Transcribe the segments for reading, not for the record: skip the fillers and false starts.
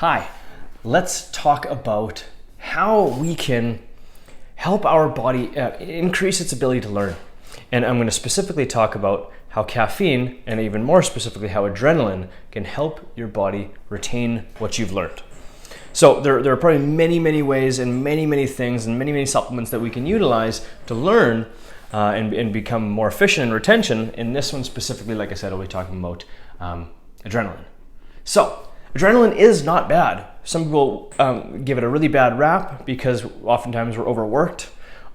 Hi, let's talk about how we can help our body increase its ability to learn. And I'm going to specifically talk about how caffeine, and even more specifically how adrenaline, can help your body retain what you've learned. So there are probably many ways and many things and many supplements that we can utilize to learn and become more efficient in retention. In this one specifically, like I said, I'll be talking about adrenaline. So adrenaline is not bad. Some people give it a really bad rap because oftentimes we're overworked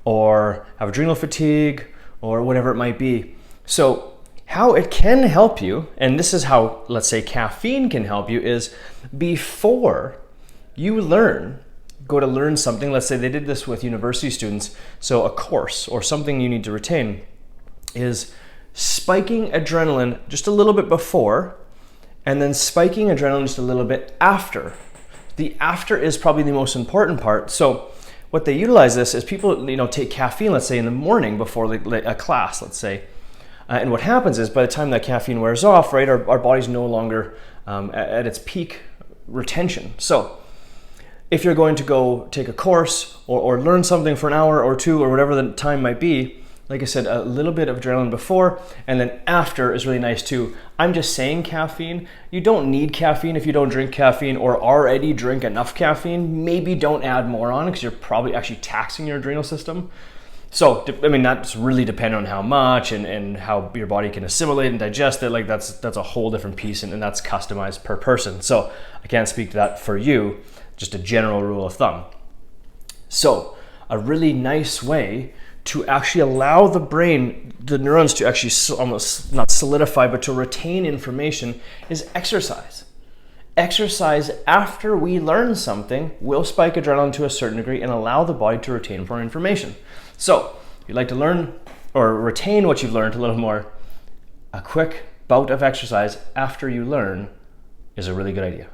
or have adrenal fatigue or whatever it might be. So how it can help you, and this is how, let's say, caffeine can help you, is before you go to learn something. Let's say they did this with university students. So a course or something you need to retain is spiking adrenaline just a little bit before and then spiking adrenaline just a little bit after. The after is probably the most important part. So what they utilize this is people, take caffeine, let's say in the morning before a class, let's say. And what happens is by the time that caffeine wears off, right, our body's no longer at its peak retention. So if you're going to go take a course or learn something for an hour or two or whatever the time might be, like I said, a little bit of adrenaline before and then after is really nice too. I'm just saying caffeine. You don't need caffeine if you don't drink caffeine or already drink enough caffeine. Maybe don't add more on because you're probably actually taxing your adrenal system. So, that's really dependent on how much and how your body can assimilate and digest it. Like that's a whole different piece and that's customized per person. So I can't speak to that for you, just a general rule of thumb. So a really nice way to actually allow the brain, the neurons to actually almost not solidify, but to retain information is exercise. Exercise after we learn something will spike adrenaline to a certain degree and allow the body to retain more information. So if you'd like to learn or retain what you've learned a little more, a quick bout of exercise after you learn is a really good idea.